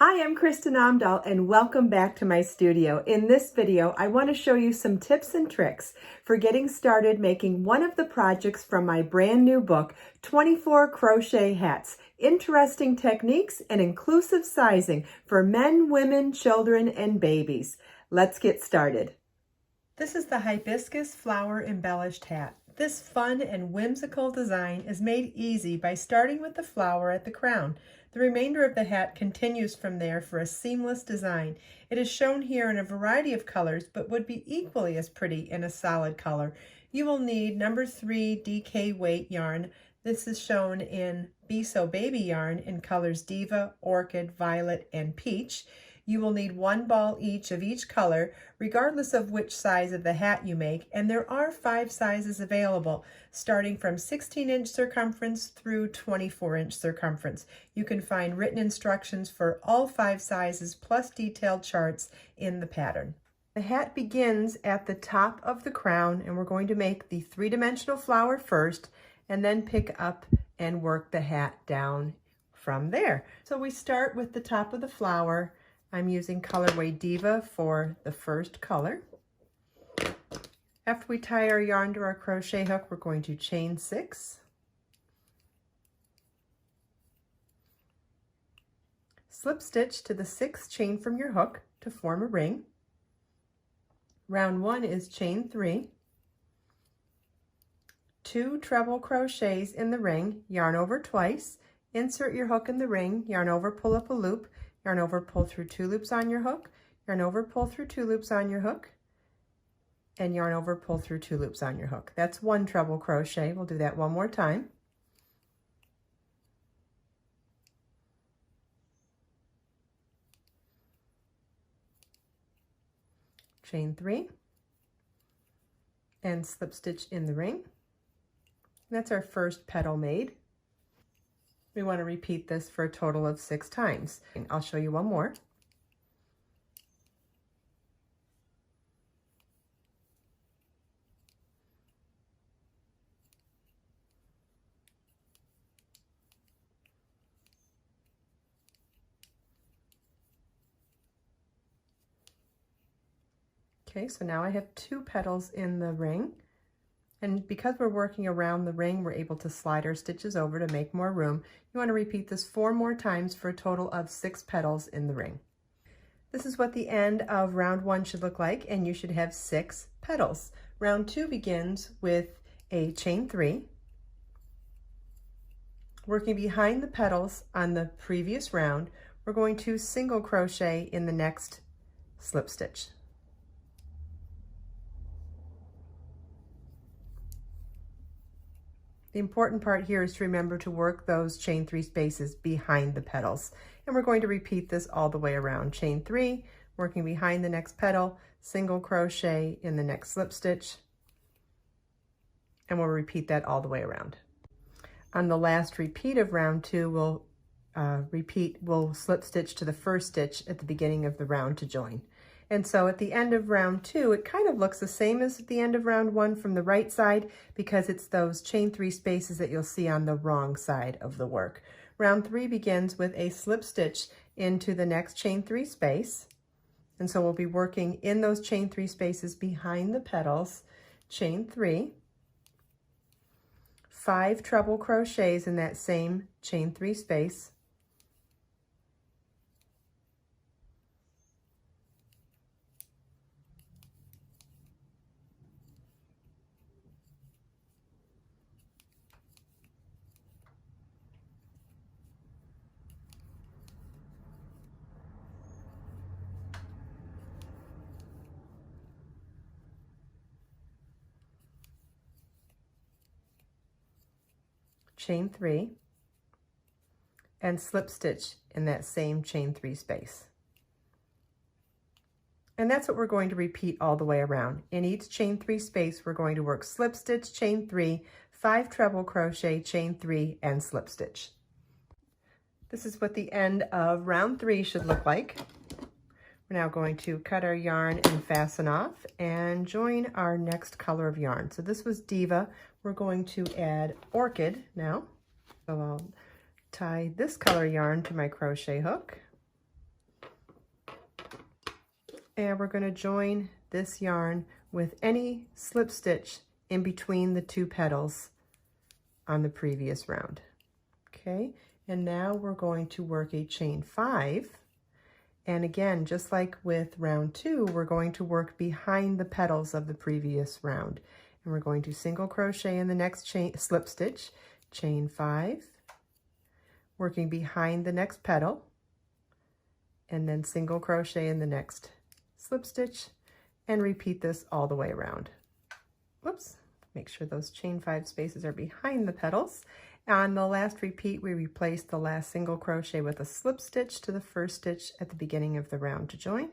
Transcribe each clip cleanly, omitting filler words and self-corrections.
Hi, I'm Kristin and welcome back to my studio. In this video, I want to show you some tips and tricks for getting started making one of the projects from my brand new book, 24 Crochet Hats, Interesting Techniques and Inclusive Sizing for Men, Women, Children, and Babies. Let's get started. This is the Hibiscus Flower Embellished Hat. This fun and whimsical design is made easy by starting with the flower at the crown. The remainder of the hat continues from there for a seamless design. It is shown here in a variety of colors, but would be equally as pretty in a solid color. You will need number 3 DK weight yarn. This is shown in Be So Baby yarn in colors Diva, Orchid, Violet, and Peach. You will need 1 ball each of each color, regardless of which size of the hat you make, and there are 5 sizes available, starting from 16-inch circumference through 24-inch circumference. You can find written instructions for all 5 sizes plus detailed charts in the pattern. The hat begins at the top of the crown, and we're going to make the 3-dimensional flower first, and then pick up and work the hat down from there. So we start with the top of the flower. I'm using colorway Diva for the first color. After we tie our yarn to our crochet hook, we're going to chain 6, slip stitch to the 6th chain from your hook to form a ring. Round 1 is chain 3, 2 treble crochets in the ring, yarn over twice, insert your hook in the ring, yarn over, pull up a loop, yarn over, pull through 2 loops on your hook, yarn over, pull through 2 loops on your hook, and yarn over, pull through 2 loops on your hook. That's 1 treble crochet. We'll do that one more time. Chain 3 and slip stitch in the ring. That's our first petal made. We want to repeat this for a total of 6 times. I'll show you one more. Okay, so now I have 2 petals in the ring. And because we're working around the ring, we're able to slide our stitches over to make more room. You want to repeat this 4 more times for a total of 6 petals in the ring. This is what the end of round 1 should look like, and you should have 6 petals. Round 2 begins with a chain 3, working behind the petals on the previous round. We're going to single crochet in the next slip stitch. The important part here is to remember to work those chain 3 spaces behind the petals. And we're going to repeat this all the way around. Chain 3, working behind the next petal, single crochet in the next slip stitch, and we'll repeat that all the way around. On the last repeat of round 2, we'll slip stitch to the first stitch at the beginning of the round to join. And so at the end of round 2, it kind of looks the same as at the end of round 1 from the right side, because it's those chain 3 spaces that you'll see on the wrong side of the work. Round 3 begins with a slip stitch into the next chain 3 space. And so we'll be working in those chain 3 spaces behind the petals, chain 3, 5 treble crochets in that same chain 3 space, chain 3, and slip stitch in that same chain 3 space. And that's what we're going to repeat all the way around. In each chain 3 space, we're going to work slip stitch, chain 3, 5 treble crochet, chain 3, and slip stitch. This is what the end of round 3 should look like. We're now going to cut our yarn and fasten off and join our next color of yarn. So this was Diva. We're going to add Orchid now. So I'll tie this color yarn to my crochet hook. And we're going to join this yarn with any slip stitch in between the two petals on the previous round. Okay, and now we're going to work a chain 5. And again, just like with round 2, we're going to work behind the petals of the previous round. And we're going to single crochet in the next chain slip stitch, chain 5, working behind the next petal, and then single crochet in the next slip stitch, and repeat this all the way around. Whoops, make sure those chain 5 spaces are behind the petals. On the last repeat, we replace the last single crochet with a slip stitch to the first stitch at the beginning of the round to join.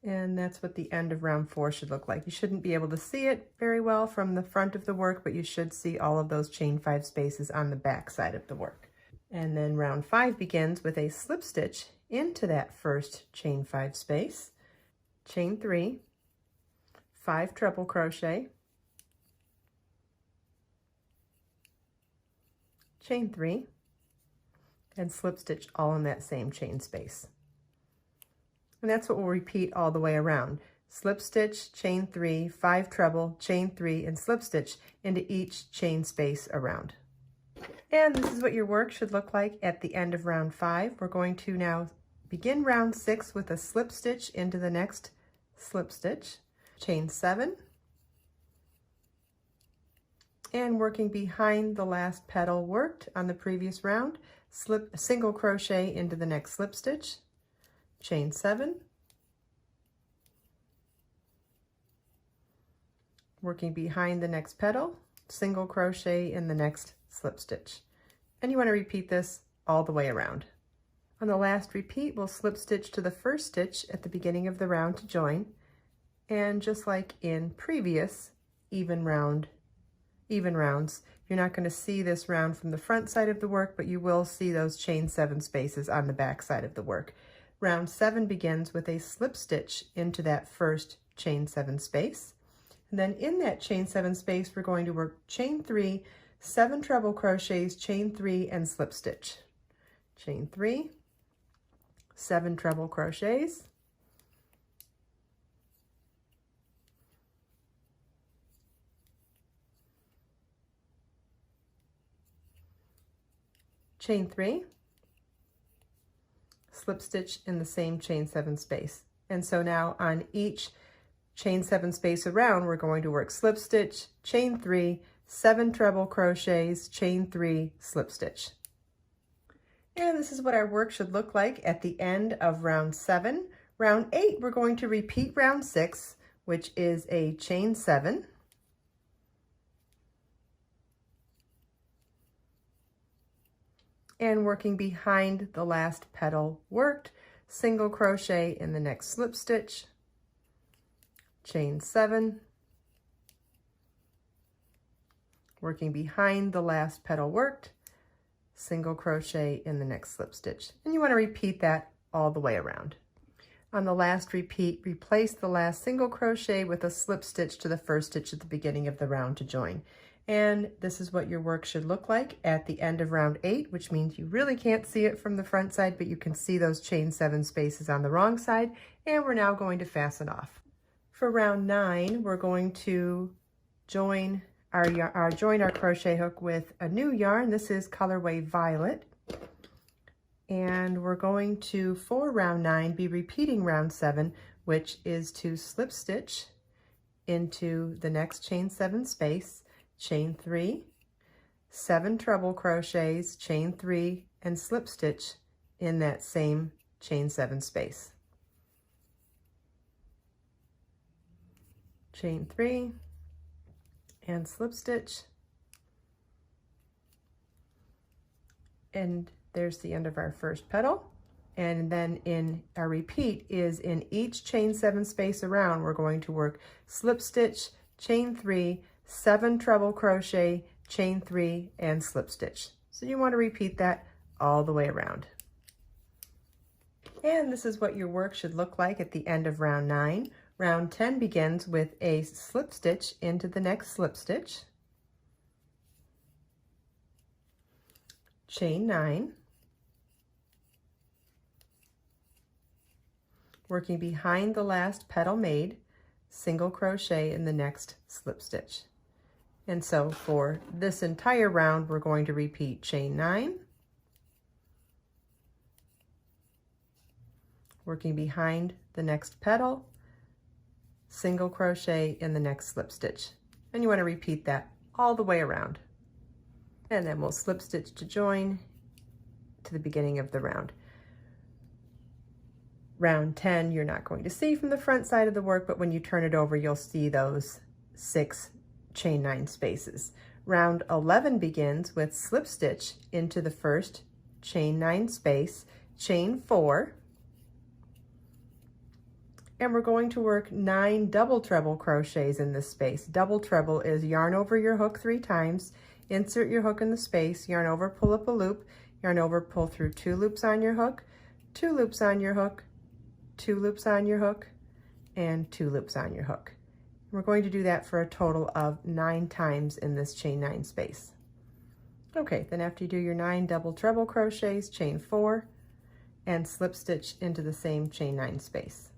And that's what the end of round 4 should look like. You shouldn't be able to see it very well from the front of the work, but you should see all of those chain 5 spaces on the back side of the work. And then round 5 begins with a slip stitch into that first chain 5 space, chain 3, 5 treble crochet, chain 3, and slip stitch all in that same chain space. And that's what we'll repeat all the way around. Slip stitch, chain 3, 5 treble, chain 3, and slip stitch into each chain space around. And this is what your work should look like at the end of round 5. We're going to now begin round 6 with a slip stitch into the next slip stitch, chain 7, and working behind the last petal worked on the previous round, single crochet into the next slip stitch, chain 7, working behind the next petal, single crochet in the next slip stitch. And you want to repeat this all the way around. On the last repeat, we'll slip stitch to the first stitch at the beginning of the round to join. And just like in previous even rounds, you're not going to see this round from the front side of the work, but you will see those chain 7 spaces on the back side of the work. Round 7 begins with a slip stitch into that first chain 7 space. And then in that chain 7 space, we're going to work chain 3, 7 treble crochets, chain 3, and slip stitch. Chain 3, 7 treble crochets, chain 3, slip stitch in the same chain 7 space. And so now on each chain 7 space around, we're going to work slip stitch, chain 3, 7 treble crochets, chain 3, slip stitch. And this is what our work should look like at the end of round 7. Round 8, we're going to repeat round 6, which is a chain 7, and working behind the last petal worked, single crochet in the next slip stitch, chain 7, working behind the last petal worked, single crochet in the next slip stitch. And you want to repeat that all the way around. On the last repeat, replace the last single crochet with a slip stitch to the first stitch at the beginning of the round to join. And this is what your work should look like at the end of round 8, which means you really can't see it from the front side, but you can see those chain 7 spaces on the wrong side. And we're now going to fasten off. For round 9, we're going to join our crochet hook with a new yarn. This is colorway Violet. And we're going to, for round 9, be repeating round 7, which is to slip stitch into the next chain 7 space, chain 3, 7 treble crochets, chain 3, and slip stitch in that same chain 7 space. Chain 3 and slip stitch, and there's the end of our first petal. And then in our repeat is in each chain 7 space around, we're going to work slip stitch, chain 3, 7 treble crochet, chain 3, and slip stitch. So you want to repeat that all the way around. And this is what your work should look like at the end of round 9. Round 10 begins with a slip stitch into the next slip stitch, chain 9, working behind the last petal made, single crochet in the next slip stitch. And so for this entire round, we're going to repeat chain 9, working behind the next petal, single crochet in the next slip stitch. And you want to repeat that all the way around. And then we'll slip stitch to join to the beginning of the round. Round 10, you're not going to see from the front side of the work, but when you turn it over, you'll see those 6 chain 9 spaces. Round 11 begins with slip stitch into the first chain 9 space, chain 4, and we're going to work 9 double treble crochets in this space. Double treble is yarn over your hook 3 times, insert your hook in the space, yarn over, pull up a loop, yarn over, pull through 2 loops on your hook, 2 loops on your hook, 2 loops on your hook, and 2 loops on your hook. We're going to do that for a total of 9 times in this chain 9 space. Okay, then after you do your 9 double treble crochets, chain 4 and slip stitch into the same chain 9 space.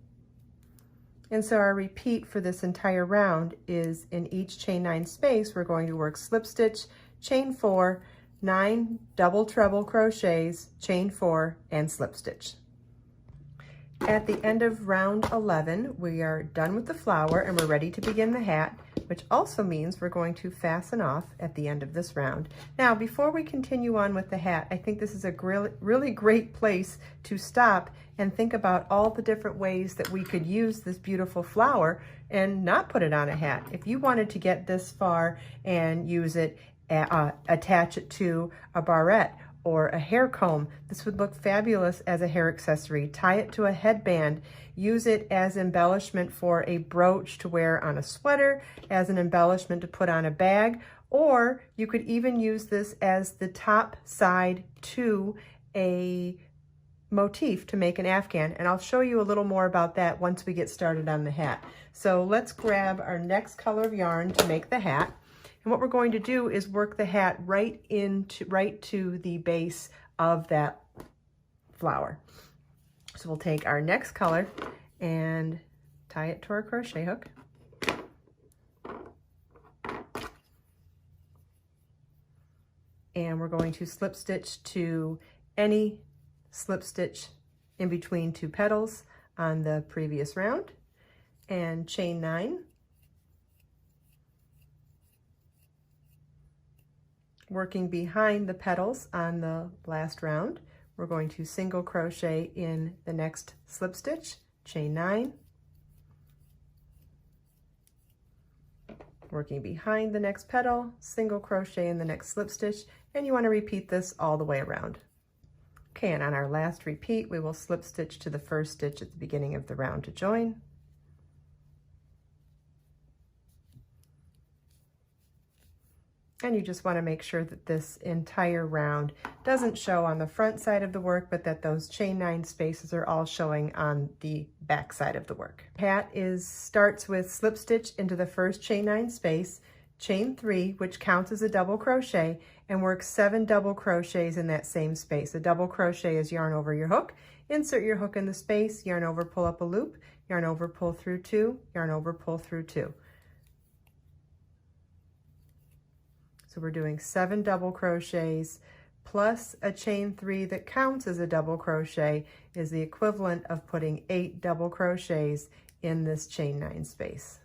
And so our repeat for this entire round is in each chain 9 space, we're going to work slip stitch, chain 4, 9 double treble crochets, chain 4, and slip stitch. At the end of round 11, we are done with the flower and we're ready to begin the hat, which also means we're going to fasten off at the end of this round. Now, before we continue on with the hat, I think this is a really great place to stop and think about all the different ways that we could use this beautiful flower and not put it on a hat. If you wanted to get this far and use it, attach it to a barrette or a hair comb, this would look fabulous as a hair accessory. Tie it to a headband, use it as embellishment for a brooch to wear on a sweater, as an embellishment to put on a bag, or you could even use this as the top side to a motif to make an afghan, and I'll show you a little more about that once we get started on the hat. So let's grab our next color of yarn to make the hat. And what we're going to do is work the hat right to the base of that flower. So we'll take our next color and tie it to our crochet hook. And we're going to slip stitch to any slip stitch in between 2 petals on the previous round, and chain 9. Working behind the petals on the last round, we're going to single crochet in the next slip stitch, chain 9. Working behind the next petal, single crochet in the next slip stitch, and you want to repeat this all the way around. Okay, and on our last repeat, we will slip stitch to the first stitch at the beginning of the round to join. And you just want to make sure that this entire round doesn't show on the front side of the work, but that those chain 9 spaces are all showing on the back side of the work. Hat starts with slip stitch into the first chain 9 space, chain 3, which counts as a double crochet, and work 7 double crochets in that same space. A double crochet is yarn over your hook, insert your hook in the space, yarn over, pull up a loop, yarn over, pull through 2, yarn over, pull through 2. So we're doing 7 double crochets plus a chain 3 that counts as a double crochet is the equivalent of putting 8 double crochets in this chain 9 space.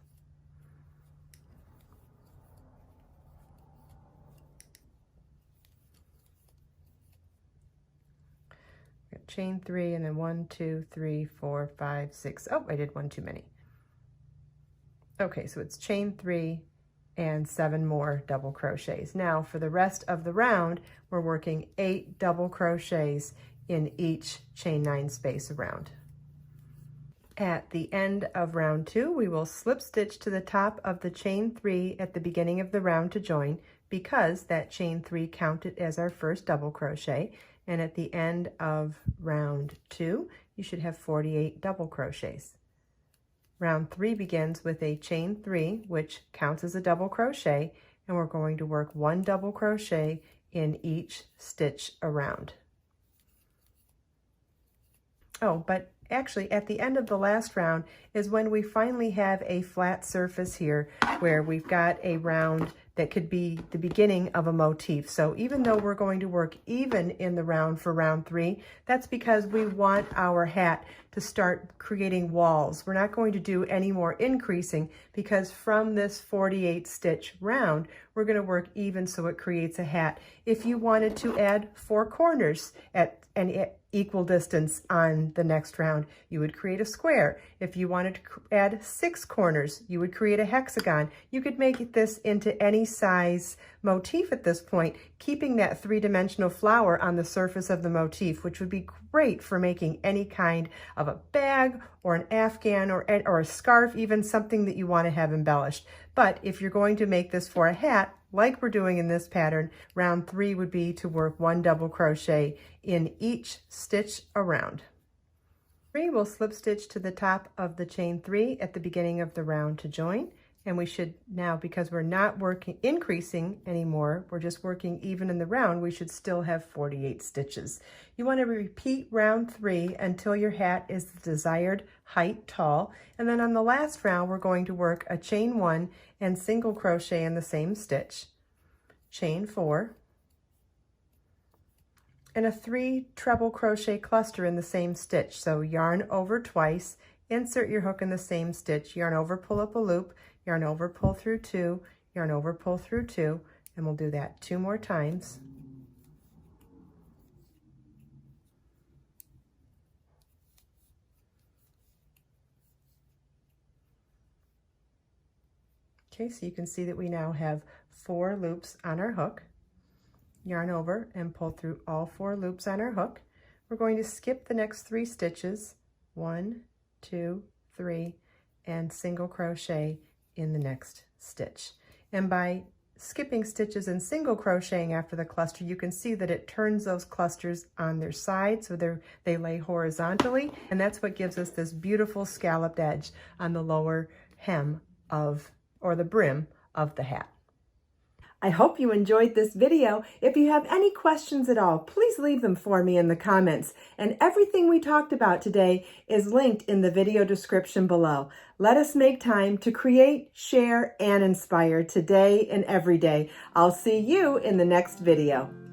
Got chain 3 and then 1, 2, 3, 4, 5, 6. Oh, I did one too many. Okay, so it's chain 3 and 7 more double crochets. Now for the rest of the round, we're working 8 double crochets in each chain 9 space around. At the end of round 2, we will slip stitch to the top of the chain 3 at the beginning of the round to join, because that chain 3 counted as our first double crochet. And at the end of round 2, you should have 48 double crochets. Round 3 begins with a chain 3, which counts as a double crochet, and we're going to work 1 double crochet in each stitch around. Oh, but actually at the end of the last round is when we finally have a flat surface here where we've got a round that could be the beginning of a motif. So even though we're going to work even in the round for round 3, that's because we want our hat to start creating walls. We're not going to do any more increasing because from this 48 stitch round, we're going to work even so it creates a hat. If you wanted to add 4 corners at an equal distance on the next round, you would create a square. If you wanted to add 6 corners, you would create a hexagon. You could make this into any size motif at this point, keeping that 3-dimensional flower on the surface of the motif, which would be great for making any kind of a bag or an afghan or a scarf, even something that you want to have embellished. But if you're going to make this for a hat, like we're doing in this pattern, round 3 would be to work 1 double crochet in each stitch around. 3, we'll slip stitch to the top of the chain 3 at the beginning of the round to join. And we should now, because we're not increasing anymore, we're just working even in the round, we should still have 48 stitches. You want to repeat round 3 until your hat is the desired height tall. And then on the last round, we're going to work a chain 1 and single crochet in the same stitch, chain 4, and a 3 treble crochet cluster in the same stitch. So yarn over twice, insert your hook in the same stitch, yarn over, pull up a loop, yarn over, pull through 2, yarn over, pull through 2, and we'll do that 2 more times. Okay, so you can see that we now have 4 loops on our hook. Yarn over and pull through all 4 loops on our hook. We're going to skip the next 3 stitches, 1, 2, 3, and single crochet in the next stitch. And by skipping stitches and single crocheting after the cluster, you can see that it turns those clusters on their side so they lay horizontally, and that's what gives us this beautiful scalloped edge on the lower hem of, or the brim of the hat. I hope you enjoyed this video. If you have any questions at all, please leave them for me in the comments. And everything we talked about today is linked in the video description below. Let us make time to create, share, and inspire today and every day. I'll see you in the next video.